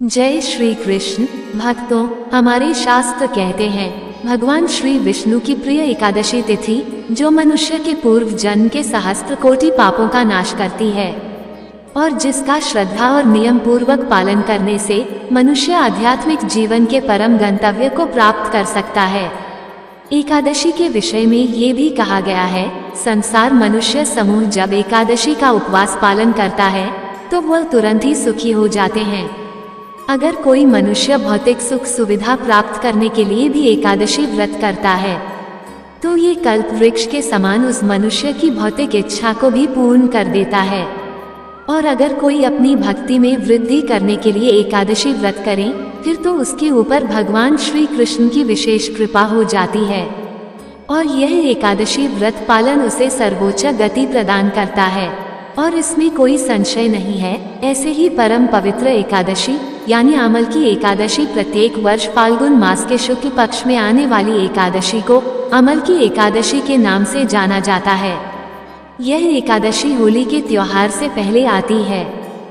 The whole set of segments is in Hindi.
जय श्री कृष्ण। भक्तों, हमारे शास्त्र कहते हैं भगवान श्री विष्णु की प्रिय एकादशी तिथि जो मनुष्य के पूर्व जन्म के सहस्त्र कोटि पापों का नाश करती है और जिसका श्रद्धा और नियम पूर्वक पालन करने से मनुष्य आध्यात्मिक जीवन के परम गंतव्य को प्राप्त कर सकता है। एकादशी के विषय में ये भी कहा गया है, संसार मनुष्य समूह जब एकादशी का उपवास पालन करता है तो वह तुरंत ही सुखी हो जाते हैं। अगर कोई मनुष्य भौतिक सुख सुविधा प्राप्त करने के लिए भी एकादशी व्रत करता है तो ये कल्प वृक्ष के समान उस मनुष्य की भौतिक इच्छा को भी पूर्ण कर देता है। और अगर कोई अपनी भक्ति में वृद्धि करने के लिए एकादशी व्रत करे फिर तो उसके ऊपर भगवान श्री कृष्ण की विशेष कृपा हो जाती है और यह एकादशी व्रत पालन उसे सर्वोच्च गति प्रदान करता है और इसमें कोई संशय नहीं है। ऐसे ही परम पवित्र एकादशी यानी अमल की एकादशी प्रत्येक वर्ष फाल्गुन मास के शुक्ल पक्ष में आने वाली एकादशी को अमल की एकादशी के नाम से जाना जाता है। यह एकादशी होली के त्योहार से पहले आती है,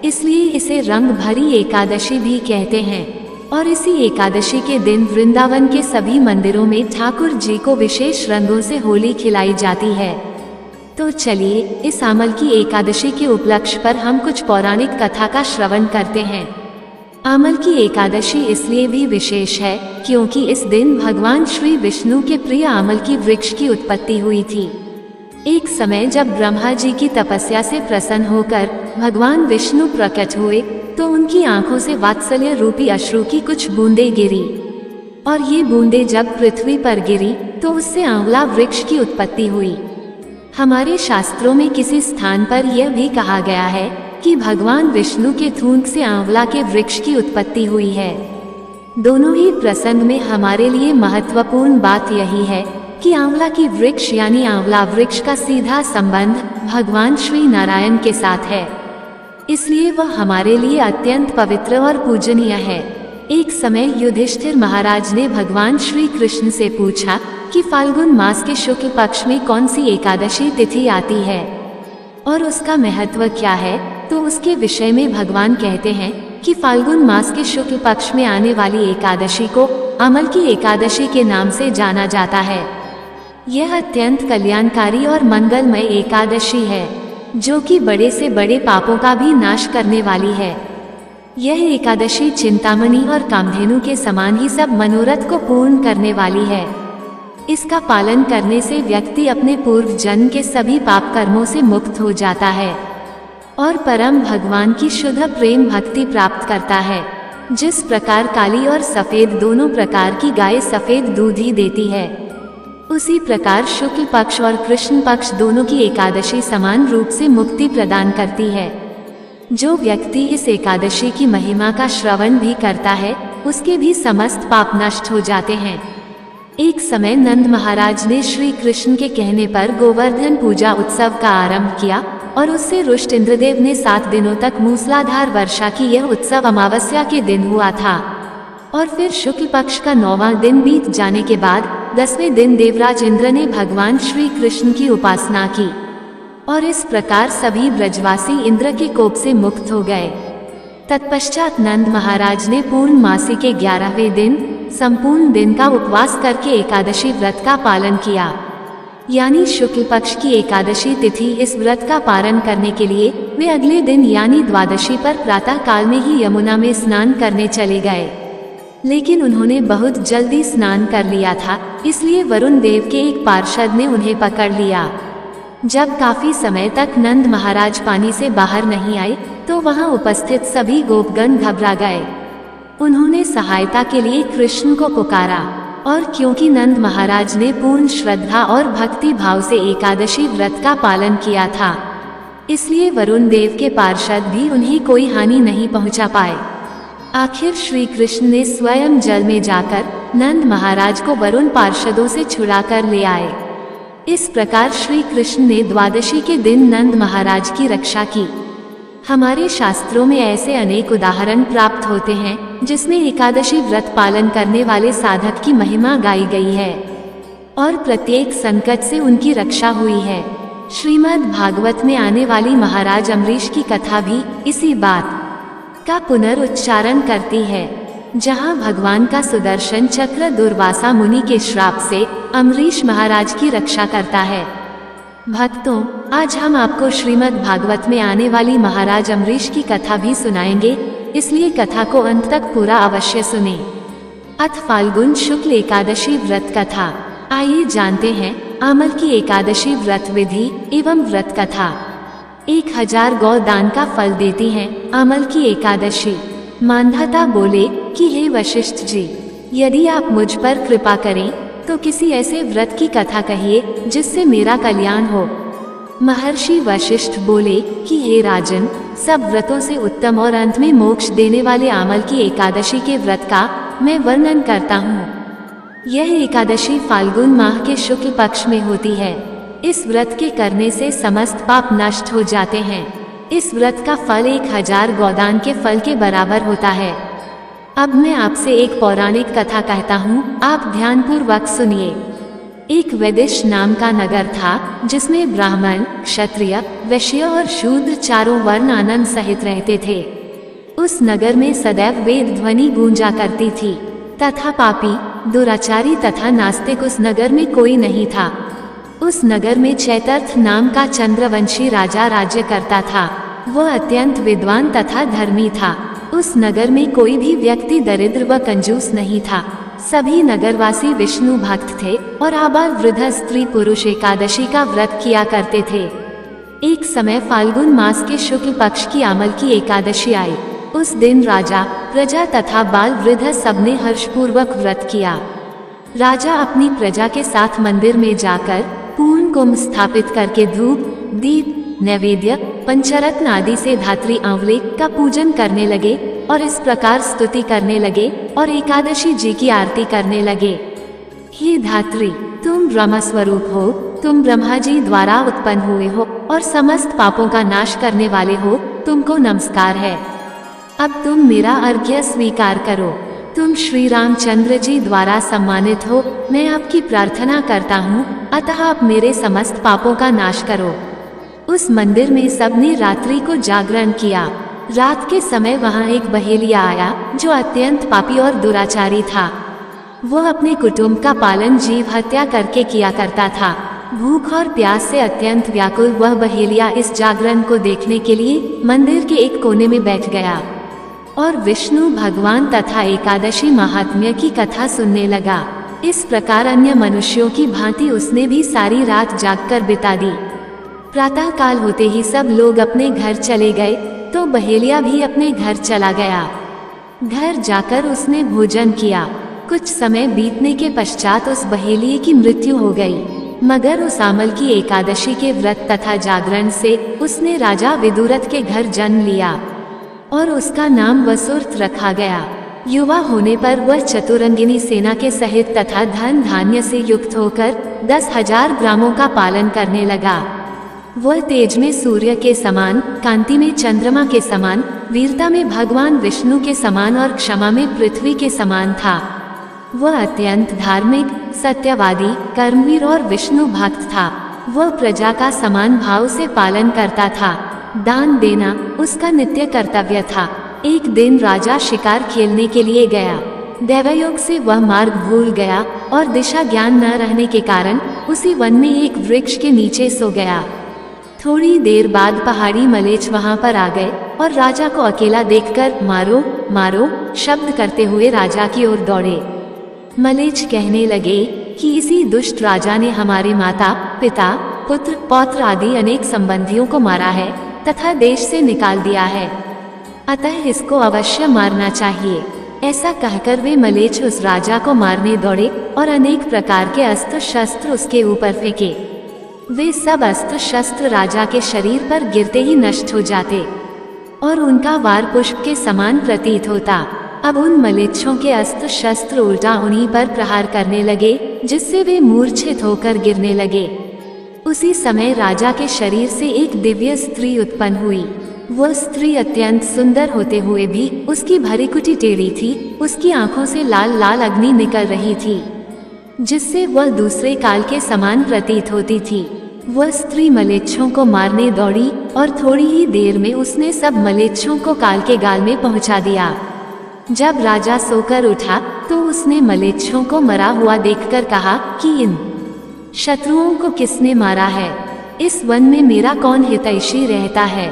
इसलिए इसे रंग भरी एकादशी भी कहते हैं। और इसी एकादशी के दिन वृंदावन के सभी मंदिरों में ठाकुर जी को विशेष रंगों से होली खिलाई जाती है। तो चलिए इस अमल की एकादशी के उपलक्ष्य पर हम कुछ पौराणिक कथा का श्रवण करते हैं। अमल की एकादशी इसलिए भी विशेष है क्योंकि इस दिन भगवान श्री विष्णु के प्रिय अमल की वृक्ष की उत्पत्ति हुई थी। एक समय जब ब्रह्मा जी की तपस्या से प्रसन्न होकर भगवान विष्णु प्रकट हुए तो उनकी आंखों से वात्सल्य रूपी अश्रु की कुछ बूंदें गिरी और ये बूंदें जब पृथ्वी पर गिरी तो उससे आंवला वृक्ष की उत्पत्ति हुई। हमारे शास्त्रों में किसी स्थान पर यह भी कहा गया है कि भगवान विष्णु के थूक से आंवला के वृक्ष की उत्पत्ति हुई है। दोनों ही प्रसंग में हमारे लिए महत्वपूर्ण बात यही है कि आंवला की वृक्ष यानी आंवला वृक्ष का सीधा संबंध भगवान श्री नारायण के साथ है, इसलिए वह हमारे लिए अत्यंत पवित्र और पूजनीय है। एक समय युधिष्ठिर महाराज ने भगवान श्री कृष्ण से पूछा कि फाल्गुन मास के शुक्ल पक्ष में कौन सी एकादशी तिथि आती है और उसका महत्व क्या है। तो उसके विषय में भगवान कहते हैं कि फाल्गुन मास के शुक्ल पक्ष में आने वाली एकादशी को अमल की एकादशी के नाम से जाना जाता है। यह अत्यंत कल्याणकारी और मंगलमय एकादशी है जो कि बड़े से बड़े पापों का भी नाश करने वाली है। यह एकादशी चिंतामणि और कामधेनु के समान ही सब मनोरथ को पूर्ण करने वाली है। इसका पालन करने से व्यक्ति अपने पूर्व जन्म के सभी पाप कर्मों से मुक्त हो जाता है और परम भगवान की शुद्ध प्रेम भक्ति प्राप्त करता है। जिस प्रकार काली और सफेद दोनों प्रकार की गाय सफेद दूध ही देती है, उसी प्रकार शुक्ल पक्ष और कृष्ण पक्ष दोनों की एकादशी समान रूप से मुक्ति प्रदान करती है। जो व्यक्ति इस एकादशी की महिमा का श्रवण भी करता है उसके भी समस्त पाप नष्ट हो जाते हैं। एक समय नंद महाराज ने श्री कृष्ण के कहने पर गोवर्धन पूजा उत्सव का आरंभ किया और उससे रुष्ट इंद्रदेव ने 7 दिनों तक मूसलाधार वर्षा की। यह उत्सव अमावस्या के दिन हुआ था और फिर शुक्ल पक्ष का 9वां दिन बीत जाने के बाद 10वें दिन देवराज इंद्र ने भगवान श्री कृष्ण की उपासना की और इस प्रकार सभी ब्रजवासी इंद्र के कोप से मुक्त हो गए। तत्पश्चात नंद महाराज ने पूर्णमासी के 11वें दिन संपूर्ण दिन का उपवास करके एकादशी व्रत का पालन किया। यानी शुक्ल पक्ष की एकादशी तिथि इस व्रत का पालन करने के लिए वे अगले दिन यानी द्वादशी पर प्रातः काल में ही यमुना में स्नान करने चले गए, लेकिन उन्होंने बहुत जल्दी स्नान कर लिया था, इसलिए वरुण देव के एक पार्षद ने उन्हें पकड़ लिया। जब काफी समय तक नंद महाराज पानी से बाहर नहीं आए तो वहां उपस्थित सभी गोपगण घबरा गए। उन्होंने सहायता के लिए कृष्ण को पुकारा और क्योंकि नंद महाराज ने पूर्ण श्रद्धा और भक्ति भाव से एकादशी व्रत का पालन किया था, इसलिए वरुण देव के पार्षद भी उन्हें कोई हानि नहीं पहुंचा पाए। आखिर श्री कृष्ण ने स्वयं जल में जाकर नंद महाराज को वरुण पार्षदों से छुड़ा कर ले आए। इस प्रकार श्री कृष्ण ने द्वादशी के दिन नंद महाराज की रक्षा की। हमारे शास्त्रों में ऐसे अनेक उदाहरण प्राप्त होते हैं जिसमें एकादशी व्रत पालन करने वाले साधक की महिमा गाई गई है और प्रत्येक संकट से उनकी रक्षा हुई है। श्रीमद् भागवत में आने वाली महाराज अम्बरीश की कथा भी इसी बात का पुनरुच्चारण करती है, जहां भगवान का सुदर्शन चक्र दुर्वासा मुनि के श्राप से अम्बरीश महाराज की रक्षा करता है। भक्तों, आज हम आपको श्रीमद् भागवत में आने वाली महाराज अम्बरीश की कथा भी सुनाएंगे, इसलिए कथा को अंत तक पूरा अवश्य सुनें। अथ फाल्गुन शुक्ल एकादशी व्रत कथा। आइए जानते हैं आमल की एकादशी व्रत विधि एवं व्रत कथा। 1000 गौ दान का फल देती है आमल की एकादशी। मांधाता बोले कि हे वशिष्ठ जी, यदि आप मुझ पर कृपा करें तो किसी ऐसे व्रत की कथा कहिए जिससे मेरा कल्याण हो। महर्षि वशिष्ठ बोले कि हे राजन, सब व्रतों से उत्तम और अंत में मोक्ष देने वाले आमल की एकादशी के व्रत का मैं वर्णन करता हूँ। यह एकादशी फाल्गुन माह के शुक्ल पक्ष में होती है। इस व्रत के करने से समस्त पाप नष्ट हो जाते हैं। इस व्रत का फल 1000 गौदान के फल के बराबर होता है। अब मैं आपसे एक पौराणिक कथा कहता हूँ, आप ध्यानपूर्वक सुनिए। एक वैदिश नाम का नगर था जिसमें ब्राह्मण, क्षत्रिय, वैश्य और शूद्र चारों वर्ण आनंद सहित रहते थे। उस नगर में सदैव वेद ध्वनि गूंजा करती थी तथा पापी, दुराचारी तथा नास्तिक उस नगर में कोई नहीं था। उस नगर में चैतर्थ नाम का चंद्रवंशी राजा राज्य करता था। वह अत्यंत विद्वान तथा धर्मी था। उस नगर में कोई भी व्यक्ति दरिद्र व कंजूस नहीं था। सभी नगरवासी विष्णु भक्त थे और आबाल वृद्ध स्त्री पुरुष एकादशी का व्रत किया करते थे। एक समय फाल्गुन मास के शुक्ल पक्ष की आमल की एकादशी आई। उस दिन राजा, प्रजा तथा बाल वृद्ध सबने हर्षपूर्वक व्रत किया। राजा अपनी प्रजा के साथ मंदिर में जाकर पूर्ण कुंभ स्थापित करके धूप, दीप, नैवेद्य, पंचरत्न आदि से धात्री आंवले का पूजन करने लगे और इस प्रकार स्तुति करने लगे और एकादशी जी की आरती करने लगे। हे धात्री, तुम ब्रह्म स्वरूप हो, तुम ब्रह्मा जी द्वारा उत्पन्न हुए हो और समस्त पापों का नाश करने वाले हो, तुमको नमस्कार है। अब तुम मेरा अर्घ्य स्वीकार करो। तुम श्री रामचंद्र जी द्वारा सम्मानित हो, मैं आपकी प्रार्थना करता हूँ, अतः आप मेरे समस्त पापों का नाश करो। उस मंदिर में सबने रात्रि को जागरण किया। रात के समय वहाँ एक बहेलिया आया जो अत्यंत पापी और दुराचारी था। वह अपने कुटुंब का पालन जीव हत्या करके किया करता था। भूख और प्यास से अत्यंत व्याकुल वह बहेलिया इस जागरण को देखने के लिए मंदिर के एक कोने में बैठ गया और विष्णु भगवान तथा एकादशी महात्म्य की कथा सुनने लगा। इस प्रकार अन्य मनुष्यों की भांति उसने भी सारी रात जागकर बिता दी। प्रातः काल होते ही सब लोग अपने घर चले गए तो बहेलिया भी अपने घर चला गया। घर जाकर उसने भोजन किया। कुछ समय बीतने के पश्चात उस बहेलिये की मृत्यु हो गई, मगर उस आमल की एकादशी के व्रत तथा जागरण से उसने राजा विदुरथ के घर जन्म लिया और उसका नाम वसुर्त रखा गया। युवा होने पर वह चतुरंगिनी सेना के सहित तथा धन धान्य से युक्त होकर 10,000 ग्रामों का पालन करने लगा। वह तेज में सूर्य के समान, कांति में चंद्रमा के समान, वीरता में भगवान विष्णु के समान और क्षमा में पृथ्वी के समान था। वह अत्यंत धार्मिक, सत्यवादी, कर्मवीर और विष्णु भक्त था। वह प्रजा का समान भाव से पालन करता था। दान देना उसका नित्य कर्तव्य था। एक दिन राजा शिकार खेलने के लिए गया। दैवयोग से वह मार्ग भूल गया और दिशा ज्ञान न रहने के कारण उसी वन में एक वृक्ष के नीचे सो गया। थोड़ी देर बाद पहाड़ी मलेच्छ वहां पर आ गए और राजा को अकेला देखकर मारो मारो शब्द करते हुए राजा की ओर दौड़े। मलेच्छ कहने लगे कि इसी दुष्ट राजा ने हमारे माता, पिता, पुत्र, पौत्र आदि अनेक संबंधियों को मारा है तथा देश से निकाल दिया है, अतः इसको अवश्य मारना चाहिए। ऐसा कहकर वे मलेच्छ उस राजा को मारने दौड़े और अनेक प्रकार के अस्त्र शस्त्र उसके ऊपर फेंके। वे सब अस्त्र शस्त्र राजा के शरीर पर गिरते ही नष्ट हो जाते और उनका वार पुष्प के समान प्रतीत होता। अब उन मलेच्छों के अस्त्र शस्त्र उल्टा उन्हीं पर प्रहार करने लगे, जिससे वे मूर्छित होकर गिरने लगे। उसी समय राजा के शरीर से एक दिव्य स्त्री उत्पन्न हुई। वह स्त्री अत्यंत सुंदर होते हुए भी उसकी भरीकुटी टेढ़ी थी। उसकी आंखों से लाल लाल अग्नि निकल रही थी, जिससे वह दूसरे काल के समान प्रतीत होती थी। वह स्त्री मलेच्छों को मारने दौड़ी और थोड़ी ही देर में उसने सब मलेच्छों को काल के गाल में पहुंचा दिया। जब राजा सोकर उठा तो उसने मलेच्छों को मरा हुआ देखकर कहा कि इन शत्रुओं को किसने मारा है? इस वन में मेरा कौन हितैषी रहता है?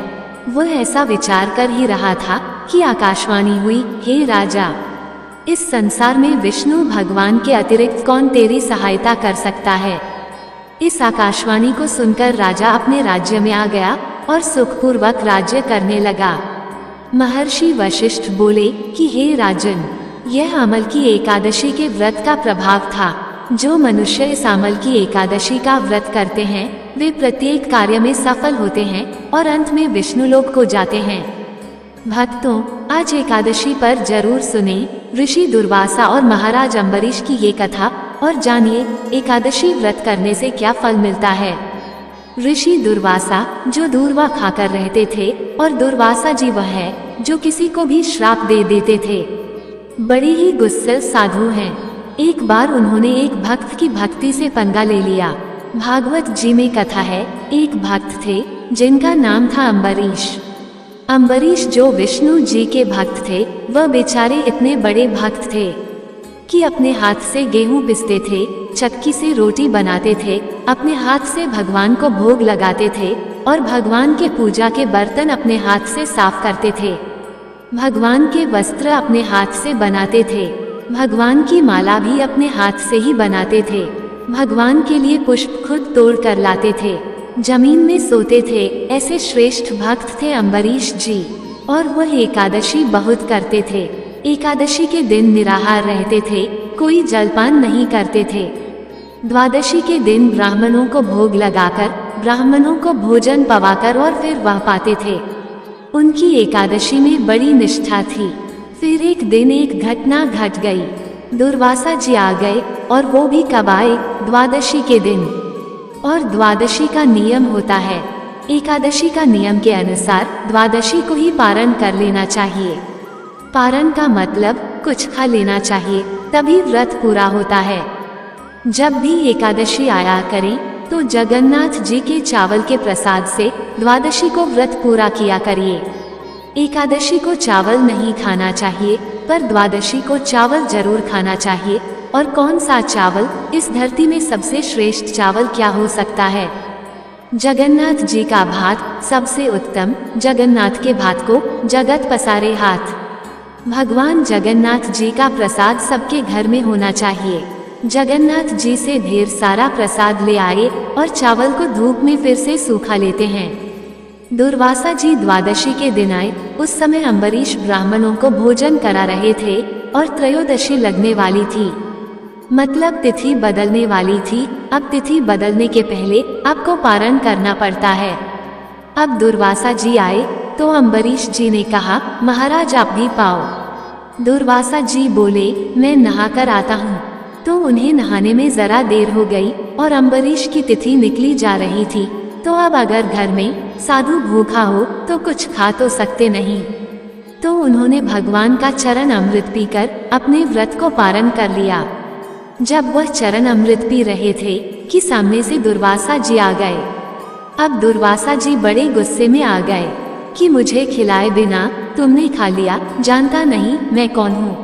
वह ऐसा विचार कर ही रहा था कि आकाशवाणी हुई, हे राजा, इस संसार में विष्णु भगवान के अतिरिक्त कौन तेरी सहायता कर सकता है? इस आकाशवाणी को सुनकर राजा अपने राज्य में आ गया और सुखपूर्वक राज्य करने लगा। महर्षि वशिष्ठ बोले कि हे राजन, यह अमल की एकादशी के व्रत का प्रभाव था। जो मनुष्य इस अमल की एकादशी का व्रत करते हैं वे प्रत्येक कार्य में सफल होते हैं और अंत में विष्णुलोक को जाते हैं। भक्तों, आज एकादशी पर जरूर सुने ऋषि दुर्वासा और महाराज अम्बरीश की ये कथा और जानिए एकादशी व्रत करने से क्या फल मिलता है। ऋषि दुर्वासा जो दूर्वा खाकर रहते थे और दुर्वासा जी वह है जो किसी को भी श्राप दे देते थे। बड़े ही गुस्सैल साधु हैं। एक बार उन्होंने एक भक्त की भक्ति से पंगा ले लिया। भागवत जी में कथा है, एक भक्त थे जिनका नाम था अम्बरीश। अम्बरीश जो विष्णु जी के भक्त थे वह बेचारे इतने बड़े भक्त थे कि अपने हाथ से गेहूं पिसते थे, चक्की से रोटी बनाते थे, अपने हाथ से भगवान को भोग लगाते थे और भगवान के पूजा के बर्तन अपने हाथ से साफ करते थे। भगवान के वस्त्र अपने हाथ से बनाते थे, भगवान की माला भी अपने हाथ से ही बनाते थे, भगवान के लिए पुष्प खुद तोड़ कर लाते थे, जमीन में सोते थे। ऐसे श्रेष्ठ भक्त थे अम्बरीश जी। और वह एकादशी बहुत करते थे। एकादशी के दिन निराहार रहते थे, कोई जलपान नहीं करते थे। द्वादशी के दिन ब्राह्मणों को भोग लगाकर, ब्राह्मणों को भोजन पवाकर और फिर वह पाते थे। उनकी एकादशी में बड़ी निष्ठा थी। फिर एक दिन एक घटना घट गई। दुर्वासा जी आ गए और वो भी कब आए? द्वादशी के दिन। और द्वादशी का नियम होता है, एकादशी का नियम के अनुसार द्वादशी को ही पारण कर लेना चाहिए। पारण का मतलब कुछ खा लेना चाहिए, तभी व्रत पूरा होता है। जब भी एकादशी आया करें तो जगन्नाथ जी के चावल के प्रसाद से द्वादशी को व्रत पूरा किया करिए। एकादशी को चावल नहीं खाना चाहिए, पर द्वादशी को चावल जरूर खाना चाहिए। और कौन सा चावल? इस धरती में सबसे श्रेष्ठ चावल क्या हो सकता है? जगन्नाथ जी का भात सबसे उत्तम। जगन्नाथ के भात को जगत पसारे हाथ। भगवान जगन्नाथ जी का प्रसाद सबके घर में होना चाहिए। जगन्नाथ जी से ढेर सारा प्रसाद ले आए और चावल को धूप में फिर से सूखा लेते हैं। दुर्वासा जी द्वादशी के दिन आए। उस समय अम्बरीश ब्राह्मणों को भोजन करा रहे थे और त्रयोदशी लगने वाली थी, मतलब तिथि बदलने वाली थी। अब तिथि बदलने के पहले आपको पारण करना पड़ता है। अब दुर्वासा जी आए तो अम्बरीश जी ने कहा, महाराज आप भी पाओ। दुर्वासा जी बोले, मैं नहाकर आता हूँ। तो उन्हें नहाने में जरा देर हो गई और अम्बरीश की तिथि निकली जा रही थी। तो अब अगर घर में साधु भूखा हो तो कुछ खा तो सकते नहीं। तो उन्होंने भगवान का चरण अमृत पीकर अपने व्रत को पारण कर लिया। जब वह चरण अमृत पी रहे थे कि सामने से दुर्वासा जी आ गए। अब दुर्वासा जी बड़े गुस्से में आ गए कि मुझे खिलाए बिना तुमने खा लिया, जानता नहीं मैं कौन हूँ?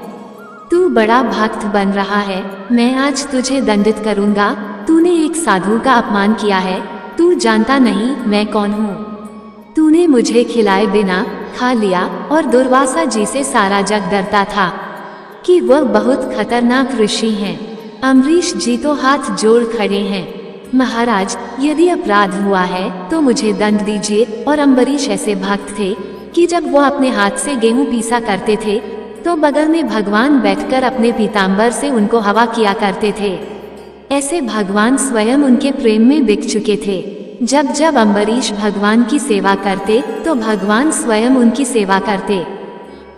तू बड़ा भक्त बन रहा है, मैं आज तुझे दंडित करूँगा। तूने एक साधु का अपमान किया है, तू जानता नहीं मैं कौन हूँ? तूने मुझे खिलाए बिना खा लिया। और दुर्वासा जी से सारा जग डरता था कि वह बहुत खतरनाक ऋषि हैं। अम्बरीश जी तो हाथ जोड़ खड़े हैं, महाराज यदि अपराध हुआ है तो मुझे दंड दीजिए। और अम्बरीश ऐसे भक्त थे कि जब वो अपने हाथ से गेहूं पीसा करते थे तो बगल में भगवान बैठकर अपने पीताम्बर से उनको हवा किया करते थे। ऐसे भगवान स्वयं उनके प्रेम में बिक चुके थे। जब जब अम्बरीश भगवान की सेवा करते तो भगवान स्वयं उनकी सेवा करते।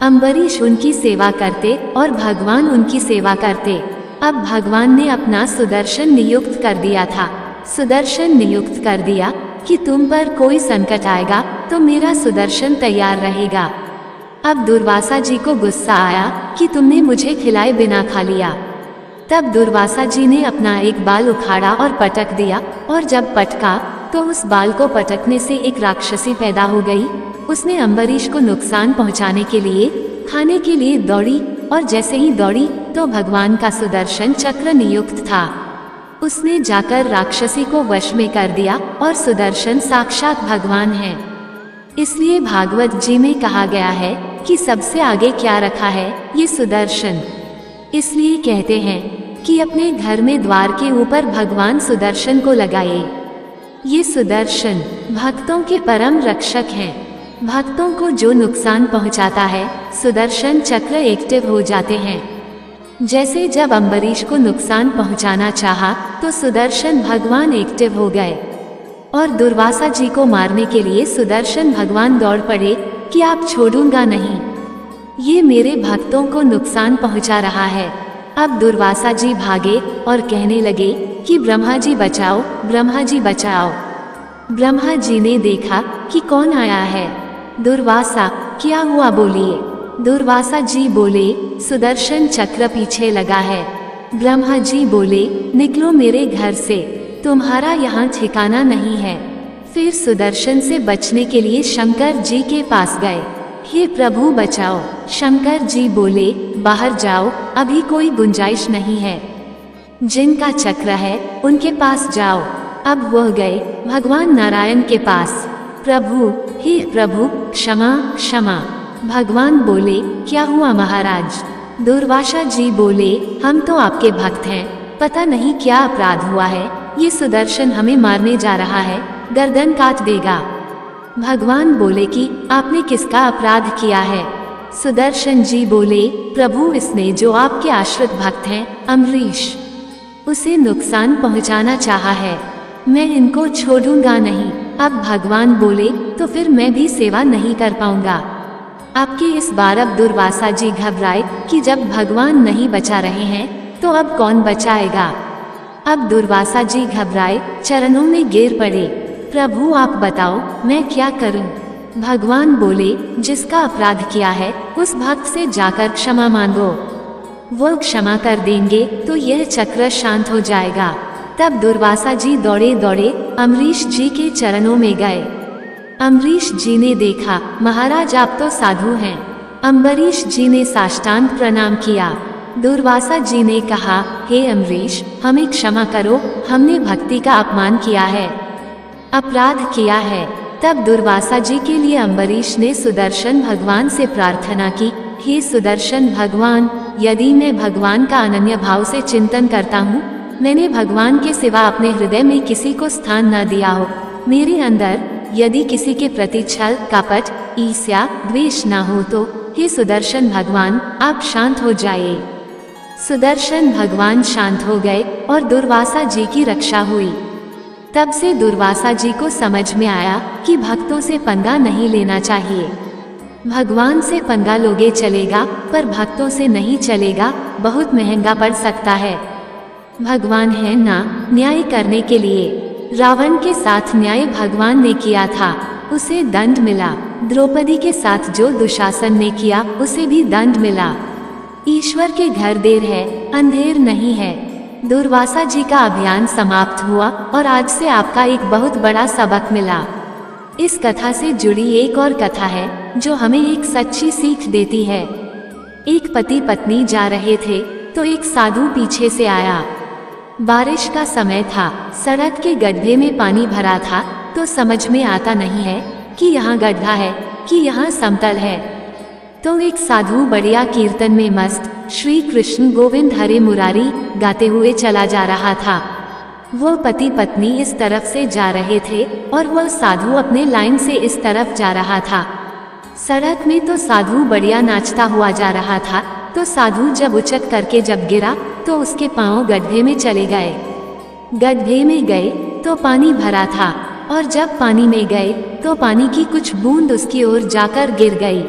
अम्बरीश उनकी सेवा करते और भगवान उनकी सेवा करते। अब भगवान ने अपना सुदर्शन नियुक्त कर दिया था। सुदर्शन नियुक्त कर दिया कि तुम पर कोई संकट आएगा तो मेरा सुदर्शन तैयार रहेगा। अब दुर्वासा जी को गुस्सा आया कि तुमने मुझे खिलाए बिना खा लिया। तब दुर्वासा जी ने अपना एक बाल उखाड़ा और पटक दिया, और जब पटका तो उस बाल को पटकने से एक राक्षसी पैदा हो गई। उसने अम्बरीश को नुकसान पहुंचाने के लिए खाने के लिए दौड़ी, और जैसे ही दौड़ी तो भगवान का सुदर्शन चक्र नियुक्त था। उसने जाकर राक्षसी को वश में कर दिया, और सुदर्शन साक्षात भगवान है। इसलिए भागवत जी में कहा गया है कि सबसे आगे क्या रखा है, ये सुदर्शन। इसलिए कहते हैं कि अपने घर में द्वार के ऊपर भगवान सुदर्शन को लगाइए। ये सुदर्शन भक्तों के परम रक्षक हैं। भक्तों को जो नुकसान पहुंचाता है, सुदर्शन चक्र एक्टिव हो जाते हैं। जैसे जब अम्बरीश को नुकसान पहुंचाना चाहा तो सुदर्शन भगवान एक्टिव हो गए, और दुर्वासा जी को मारने के लिए सुदर्शन भगवान दौड़ पड़े कि आप छोड़ूंगा नहीं, ये मेरे भक्तों को नुकसान पहुंचा रहा है। अब दुर्वासा जी भागे और कहने लगे कि ब्रह्मा जी बचाओ, ब्रह्मा जी बचाओ। ब्रह्मा जी ने देखा कि कौन आया है। दुर्वासा, क्या हुआ बोलिए। दुर्वासा जी बोले, सुदर्शन चक्र पीछे लगा है। ब्रह्मा जी बोले, निकलो मेरे घर से, तुम्हारा यहाँ ठिकाना नहीं है। फिर सुदर्शन से बचने के लिए शंकर जी के पास गए। हे प्रभु बचाओ। शंकर जी बोले, बाहर जाओ, अभी कोई गुंजाइश नहीं है। जिनका चक्र है उनके पास जाओ। अब वह गए भगवान नारायण के पास। प्रभु, हे प्रभु, क्षमा क्षमा। भगवान बोले, क्या हुआ महाराज। दुर्वासा जी बोले, हम तो आपके भक्त हैं, पता नहीं क्या अपराध हुआ है, ये सुदर्शन हमें मारने जा रहा है, गर्दन काट देगा। भगवान बोले कि आपने किसका अपराध किया है। सुदर्शन जी बोले, प्रभु इसने जो आपके आश्रित भक्त हैं अम्बरीश, उसे नुकसान पहुंचाना चाहा है, मैं इनको छोड़ूंगा नहीं। अब भगवान बोले, तो फिर मैं भी सेवा नहीं कर पाऊंगा आपके इस बार। अब दुर्वासा जी घबराए कि जब भगवान नहीं बचा रहे हैं तो अब कौन बचाएगा। अब दुर्वासा जी घबराए, चरणों में गिर पड़े। प्रभु आप बताओ मैं क्या करूं। भगवान बोले, जिसका अपराध किया है उस भक्त से जाकर क्षमा मांगो, वो क्षमा कर देंगे तो यह चक्र शांत हो जाएगा। तब दुर्वासा जी दौड़े दौड़े अम्बरीश जी के चरणों में गए। अम्बरीश जी ने देखा, महाराज आप तो साधु हैं। अम्बरीश जी ने साष्टांग प्रणाम किया। दुर्वासा जी ने कहा, हे अम्बरीश, हमें क्षमा करो, हमने भक्ति का अपमान किया है, अपराध किया है। तब दुर्वासा जी के लिए अम्बरीश ने सुदर्शन भगवान से प्रार्थना की, हे सुदर्शन भगवान, यदि मैं भगवान का अनन्य भाव से चिंतन करता हूँ, मैंने भगवान के सिवा अपने हृदय में किसी को स्थान न दिया हो, मेरे अंदर यदि किसी के प्रति छल, कपट, ईर्ष्या, द्वेष न हो, तो हे सुदर्शन भगवान आप शांत हो जाइए। सुदर्शन भगवान शांत हो गए और दुर्वासा जी की रक्षा हुई। तब से दुर्वासा जी को समझ में आया कि भक्तों से पंगा नहीं लेना चाहिए। भगवान से पंगा लोगे चलेगा, पर भक्तों से नहीं चलेगा, बहुत महंगा पड़ सकता है। भगवान है ना न्याय करने के लिए। रावण के साथ न्याय भगवान ने किया था, उसे दंड मिला। द्रौपदी के साथ जो दुशासन ने किया उसे भी दंड मिला। ईश्वर के घर देर है, अंधेर नहीं है। दुर्वासा जी का अभियान समाप्त हुआ और आज से आपका एक बहुत बड़ा सबक मिला। इस कथा से जुड़ी एक और कथा है जो हमें एक सच्ची सीख देती है। एक पति पत्नी जा रहे थे तो एक साधु पीछे से आया। बारिश का समय था, सड़क के गड्ढे में पानी भरा था, तो समझ में आता नहीं है कि यहाँ गड्ढा है कि यहाँ समतल है। तो एक साधु बढ़िया कीर्तन में मस्त श्री कृष्ण गोविंद हरे मुरारी गाते हुए चला जा रहा था। वो पति पत्नी इस तरफ से जा रहे थे और वह साधु अपने लाइन से इस तरफ जा रहा था। सड़क में तो साधु बढ़िया नाचता हुआ जा रहा था, तो साधु जब उचक करके जब गिरा तो उसके पांव गड्ढे में चले गए। गड्ढे में गए तो पानी भरा था, और जब पानी में गए तो पानी की कुछ बूंद उसकी ओर जाकर गिर गई।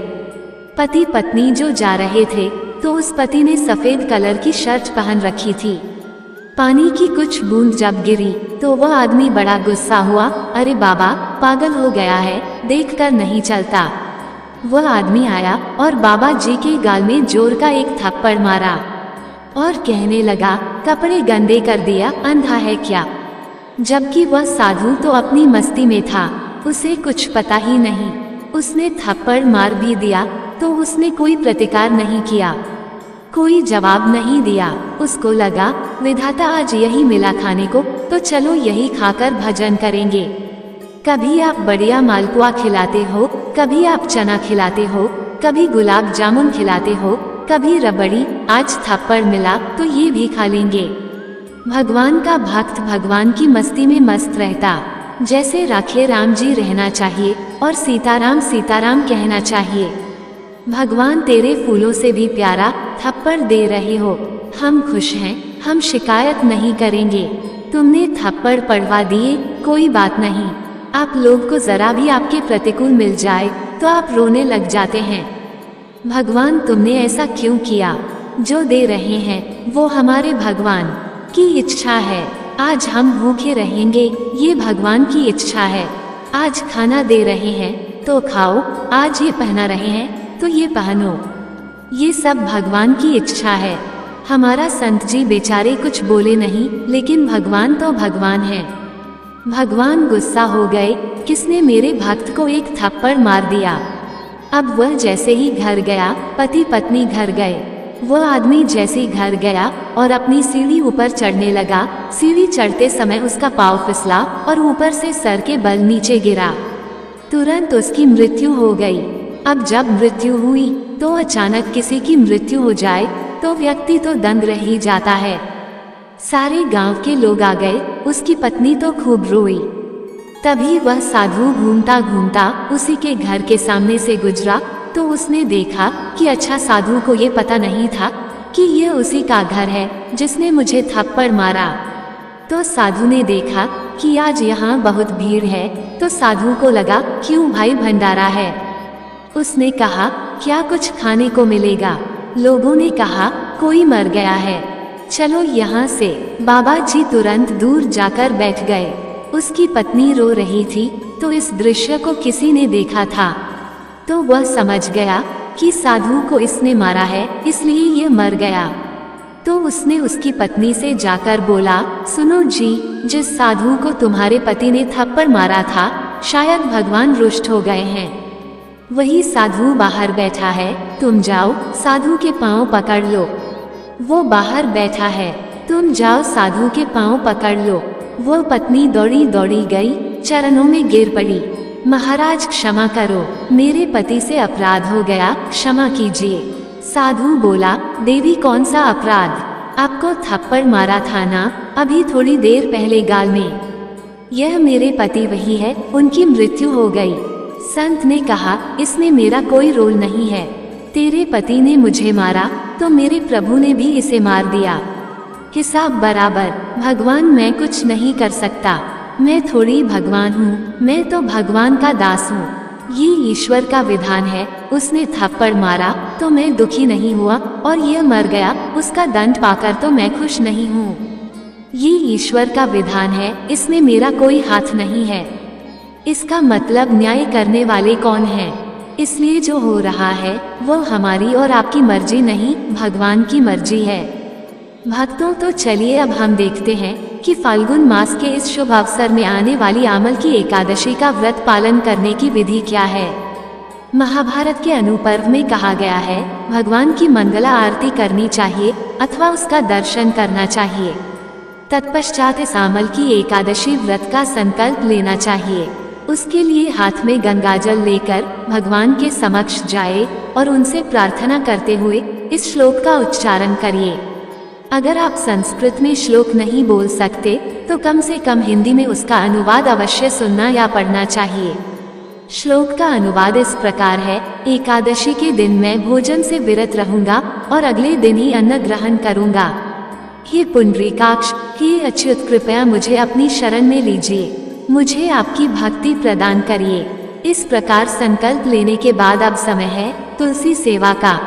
पति पत्नी जो जा रहे थे तो उस पति ने सफेद कलर की शर्ट पहन रखी थी। पानी की कुछ बूंद जब गिरी तो वह आदमी बड़ा गुस्सा हुआ, अरे बाबा पागल हो गया है, देखकर नहीं चलता। वह आदमी आया और बाबा जी के गाल में जोर का एक थप्पड़ मारा और कहने लगा, कपड़े गंदे कर दिया, अंधा है क्या। जबकि वह साधु तो अपनी मस्ती में था, उसे कुछ पता ही नहीं। उसने थप्पड़ मार भी दिया तो उसने कोई प्रतिकार नहीं किया, कोई जवाब नहीं दिया। उसको लगा विधाता आज यही मिला खाने को, तो चलो यही खाकर भजन करेंगे। कभी आप बढ़िया मालपुआ खिलाते हो, कभी आप चना खिलाते हो, कभी गुलाब जामुन खिलाते हो, कभी रबड़ी, आज थप्पड़ मिला तो ये भी खा लेंगे। भगवान का भक्त भगवान की मस्ती में मस्त रहता, जैसे राखे राम जी रहना चाहिए और सीताराम सीताराम कहना चाहिए। भगवान तेरे फूलों से भी प्यारा थप्पड़ दे रहे हो, हम खुश हैं, हम शिकायत नहीं करेंगे। तुमने थप्पड़ पड़वा दिए, कोई बात नहीं। आप लोग को जरा भी आपके प्रतिकूल मिल जाए तो आप रोने लग जाते हैं। भगवान तुमने ऐसा क्यों किया? जो दे रहे हैं वो हमारे भगवान की इच्छा है। आज हम भूखे रहेंगे, ये भगवान की इच्छा है। आज खाना दे रहे हैं तो खाओ, आज ये पहना रहे हैं तो ये पहनो, ये सब भगवान की इच्छा है। हमारा संत जी बेचारे कुछ बोले नहीं, लेकिन भगवान तो भगवान है। भगवान गुस्सा हो गए, किसने मेरे भक्त को एक थप्पड़ मार दिया। अब वह जैसे ही घर गया, पति पत्नी घर गए। वह आदमी जैसे घर गया और अपनी सीढ़ी ऊपर चढ़ने लगा, सीढ़ी चढ़ते समय उसका पाँव फिसला और ऊपर से सर के बल नीचे गिरा। तुरंत उसकी मृत्यु हो गई। अब जब मृत्यु हुई तो अचानक किसी की मृत्यु हो जाए तो व्यक्ति तो दंग रह ही जाता है। सारे गांव के लोग आ गए, उसकी पत्नी तो खूब रोई। तभी वह साधु घूमता घूमता उसी के घर के सामने से गुजरा तो उसने देखा कि अच्छा, साधु को ये पता नहीं था कि ये उसी का घर है जिसने मुझे थप्पड़ मारा। तो साधु ने देखा कि आज यहाँ बहुत भीड़ है, तो साधु को लगा क्यों भाई भंडारा है। उसने कहा क्या कुछ खाने को मिलेगा? लोगों ने कहा कोई मर गया है, चलो यहाँ से। बाबा जी तुरंत दूर जाकर बैठ गए। उसकी पत्नी रो रही थी तो इस दृश्य को किसी ने देखा था, तो वह समझ गया कि साधु को इसने मारा है, इसलिए ये मर गया। तो उसने उसकी पत्नी से जाकर बोला, सुनो जी, जिस साधु को तुम्हारे पति ने थप्पड़ मारा था, शायद भगवान रुष्ट हो गए हैं। वही साधु बाहर बैठा है, तुम जाओ साधु के पांव पकड़ लो। वो बाहर बैठा है, तुम जाओ साधु के पांव पकड़ लो। वो पत्नी दौड़ी दौड़ी गई, चरणों में गिर पड़ी। महाराज क्षमा करो, मेरे पति से अपराध हो गया, क्षमा कीजिए। साधु बोला, देवी कौन सा अपराध? आपको थप्पड़ मारा था ना अभी थोड़ी देर पहले गाल में। यह मेरे पति वही है, उनकी मृत्यु हो गई। संत ने कहा, इसमें मेरा कोई रोल नहीं है। तेरे पति ने मुझे मारा तो मेरे प्रभु ने भी इसे मार दिया, हिसाब बराबर। भगवान मैं कुछ नहीं कर सकता, मैं थोड़ी भगवान हूँ, मैं तो भगवान का दास हूँ। ये ईश्वर का विधान है, उसने थप्पड़ मारा तो मैं दुखी नहीं हुआ और यह मर गया, उसका दंड पाकर तो मैं खुश नहीं हूँ। ये ईश्वर का विधान है, इसमें मेरा कोई हाथ नहीं है। इसका मतलब न्याय करने वाले कौन हैं? इसलिए जो हो रहा है वो हमारी और आपकी मर्जी नहीं, भगवान की मर्जी है। भक्तों तो चलिए अब हम देखते हैं कि फाल्गुन मास के इस शुभ अवसर में आने वाली आमल की एकादशी का व्रत पालन करने की विधि क्या है। महाभारत के अनुपर्व में कहा गया है, भगवान की मंगला आरती करनी चाहिए अथवा उसका दर्शन करना चाहिए। तत्पश्चात इस आमल की एकादशी व्रत का संकल्प लेना चाहिए। उसके लिए हाथ में गंगाजल लेकर भगवान के समक्ष जाए और उनसे प्रार्थना करते हुए इस श्लोक का उच्चारण करिए। अगर आप संस्कृत में श्लोक नहीं बोल सकते तो कम से कम हिंदी में उसका अनुवाद अवश्य सुनना या पढ़ना चाहिए। श्लोक का अनुवाद इस प्रकार है, एकादशी के दिन मैं भोजन से विरत रहूंगा और अगले दिन ही अन्न ग्रहण करूंगा। हे पुंडरीकाक्ष, हे अच्युत, कृपया मुझे अपनी शरण में लीजिए, मुझे आपकी भक्ति प्रदान करिए। इस प्रकार संकल्प लेने के बाद अब समय है तुलसी सेवा का।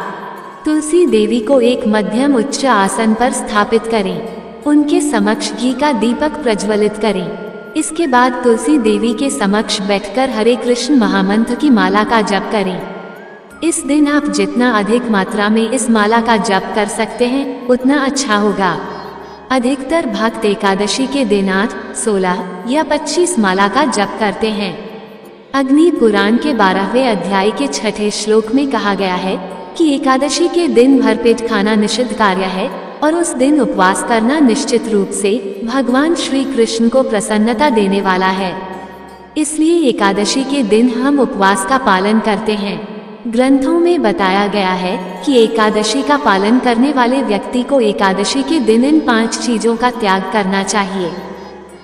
तुलसी देवी को एक मध्यम उच्च आसन पर स्थापित करें। उनके समक्ष घी का दीपक प्रज्वलित करें। इसके बाद तुलसी देवी के समक्ष बैठकर हरे कृष्ण महामंत्र की माला का जप करें। इस दिन आप जितना अधिक मात्रा में इस माला का जप कर सकते हैं उतना अच्छा होगा। अधिकतर भक्त एकादशी के दिन 8, 16 या 25 माला का जप करते हैं। अग्नि पुराण के 12वें अध्याय के 6ठे श्लोक में कहा गया है कि एकादशी के दिन भरपेट खाना निषिद्ध कार्य है और उस दिन उपवास करना निश्चित रूप से भगवान श्री कृष्ण को प्रसन्नता देने वाला है। इसलिए एकादशी के दिन हम उपवास का पालन करते हैं। ग्रंथों में बताया गया है कि एकादशी का पालन करने वाले व्यक्ति को एकादशी के दिन इन 5 चीजों का त्याग करना चाहिए: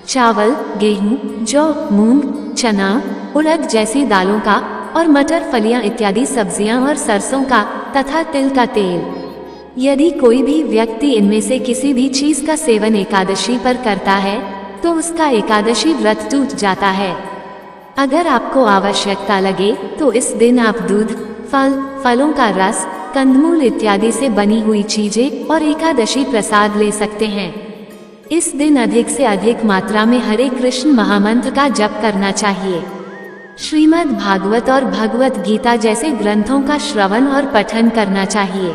चावल, गेहूं, जौ, मूंग, चना, उड़द जैसी दालों का और मटर, फलियां इत्यादि सब्जियां और सरसों का तथा तिल का तेल। यदि कोई भी व्यक्ति इनमें से किसी भी चीज का सेवन एकादशी पर करता है तो उसका एकादशी व्रत टूट जाता है। अगर आपको आवश्यकता लगे तो इस दिन आप दूध, फल, फलों का रस, कंदमूल इत्यादि से बनी हुई चीजें और एकादशी प्रसाद ले सकते हैं। इस दिन अधिक से अधिक मात्रा में हरे कृष्ण महामंत्र का जप करना चाहिए। श्रीमद् भागवत और भगवत गीता जैसे ग्रंथों का श्रवण और पठन करना चाहिए।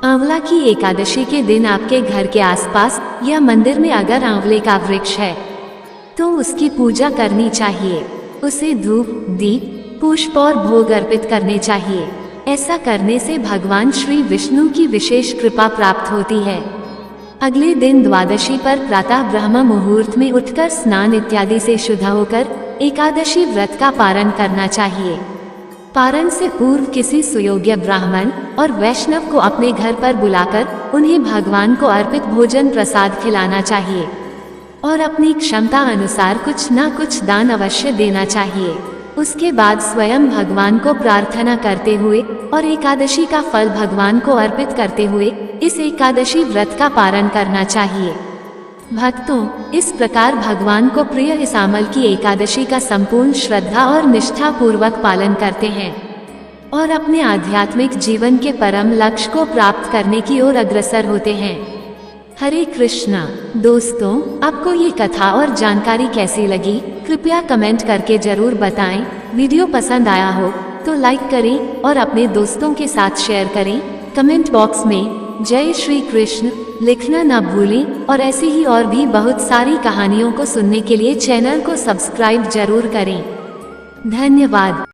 आंवला की एकादशी के दिन आपके घर के आसपास या मंदिर में अगर आंवले का वृक्ष है तो उसकी पूजा करनी चाहिए। उसे धूप, दीप, पुष्प और भोग अर्पित करने चाहिए। ऐसा करने से भगवान श्री विष्णु की विशेष कृपा प्राप्त होती है। अगले दिन द्वादशी पर प्रातः ब्रह्म मुहूर्त में उठकर स्नान इत्यादि से शुद्ध होकर एकादशी व्रत का पारण करना चाहिए। पारण से पूर्व किसी सुयोग्य ब्राह्मण और वैष्णव को अपने घर पर बुलाकर उन्हें भगवान को अर्पित भोजन प्रसाद खिलाना चाहिए और अपनी क्षमता अनुसार कुछ न कुछ दान अवश्य देना चाहिए। उसके बाद स्वयं भगवान को प्रार्थना करते हुए और एकादशी का फल भगवान को अर्पित करते हुए इस एकादशी व्रत का पारण करना चाहिए। भक्तों, इस प्रकार भगवान को प्रिय इस अमल की एकादशी का संपूर्ण श्रद्धा और निष्ठा पूर्वक पालन करते हैं और अपने आध्यात्मिक जीवन के परम लक्ष्य को प्राप्त करने की ओर अग्रसर होते हैं। हरे कृष्णा। दोस्तों, आपको ये कथा और जानकारी कैसी लगी कृपया कमेंट करके जरूर बताएं। वीडियो पसंद आया हो तो लाइक करें और अपने दोस्तों के साथ शेयर करें। कमेंट बॉक्स में जय श्री कृष्ण लिखना ना भूलें और ऐसी ही और भी बहुत सारी कहानियों को सुनने के लिए चैनल को सब्सक्राइब जरूर करें। धन्यवाद।